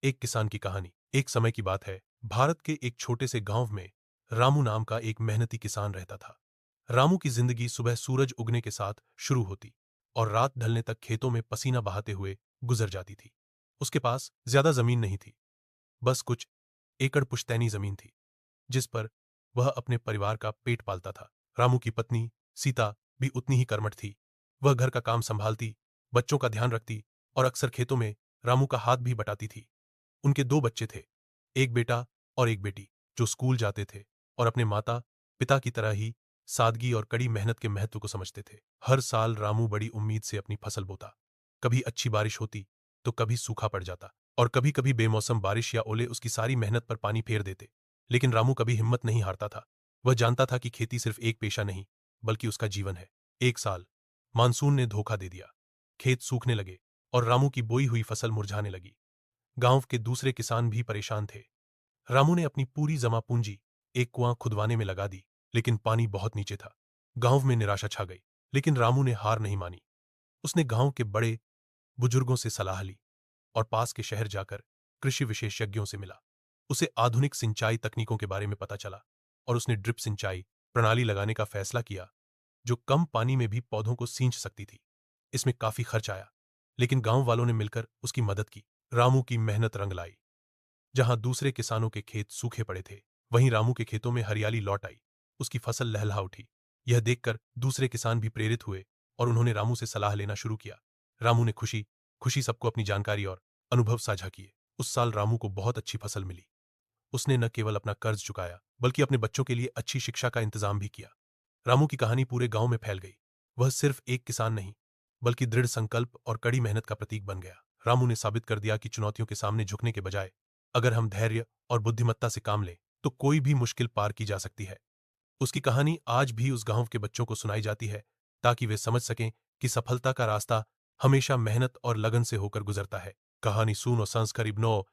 एक किसान की कहानी। एक समय की बात है, भारत के एक छोटे से गांव में रामू नाम का एक मेहनती किसान रहता था। रामू की जिंदगी सुबह सूरज उगने के साथ शुरू होती और रात ढलने तक खेतों में पसीना बहाते हुए गुजर जाती थी। उसके पास ज्यादा जमीन नहीं थी, बस कुछ एकड़ पुश्तैनी जमीन थी, जिस पर वह अपने परिवार का पेट पालता था। रामू की पत्नी सीता भी उतनी ही कर्मठ थी। वह घर का काम संभालती, बच्चों का ध्यान रखती और अक्सर खेतों में रामू का हाथ भी बटाती थी। उनके दो बच्चे थे, एक बेटा और एक बेटी, जो स्कूल जाते थे और अपने माता पिता की तरह ही सादगी और कड़ी मेहनत के महत्व को समझते थे। हर साल रामू बड़ी उम्मीद से अपनी फसल बोता। कभी अच्छी बारिश होती तो कभी सूखा पड़ जाता और कभी कभी बेमौसम बारिश या ओले उसकी सारी मेहनत पर पानी फेर देते। लेकिन रामू कभी हिम्मत नहीं हारता था। वह जानता था कि खेती सिर्फ एक पेशा नहीं, बल्कि उसका जीवन है। एक साल मानसून ने धोखा दे दिया। खेत सूखने लगे और रामू की बोई हुई फसल मुरझाने लगी। गांव के दूसरे किसान भी परेशान थे। रामू ने अपनी पूरी जमा पूंजी एक कुआं खुदवाने में लगा दी, लेकिन पानी बहुत नीचे था। गांव में निराशा छा गई, लेकिन रामू ने हार नहीं मानी। उसने गांव के बड़े बुजुर्गों से सलाह ली और पास के शहर जाकर कृषि विशेषज्ञों से मिला। उसे आधुनिक सिंचाई तकनीकों के बारे में पता चला और उसने ड्रिप सिंचाई प्रणाली लगाने का फैसला किया, जो कम पानी में भी पौधों को सींच सकती थी। इसमें काफी खर्च आया, लेकिन गांव वालों ने मिलकर उसकी मदद की। रामू की मेहनत रंग लाई। जहां दूसरे किसानों के खेत सूखे पड़े थे, वहीं रामू के खेतों में हरियाली लौट आई। उसकी फसल लहलहा उठी। यह देखकर दूसरे किसान भी प्रेरित हुए और उन्होंने रामू से सलाह लेना शुरू किया। रामू ने खुशी खुशी सबको अपनी जानकारी और अनुभव साझा किए। उस साल रामू को बहुत अच्छी फसल मिली। उसने न केवल अपना कर्ज चुकाया, बल्कि अपने बच्चों के लिए अच्छी शिक्षा का इंतजाम भी किया। रामू की कहानी पूरे गांव में फैल गई। वह सिर्फ एक किसान नहीं, बल्कि दृढ़ संकल्प और कड़ी मेहनत का प्रतीक बन गया। रामू ने साबित कर दिया कि चुनौतियों के सामने झुकने के बजाय अगर हम धैर्य और बुद्धिमत्ता से काम लें, तो कोई भी मुश्किल पार की जा सकती है। उसकी कहानी आज भी उस गांव के बच्चों को सुनाई जाती है, ताकि वे समझ सकें कि सफलता का रास्ता हमेशा मेहनत और लगन से होकर गुजरता है। कहानी सुनो संस्कार इब्नो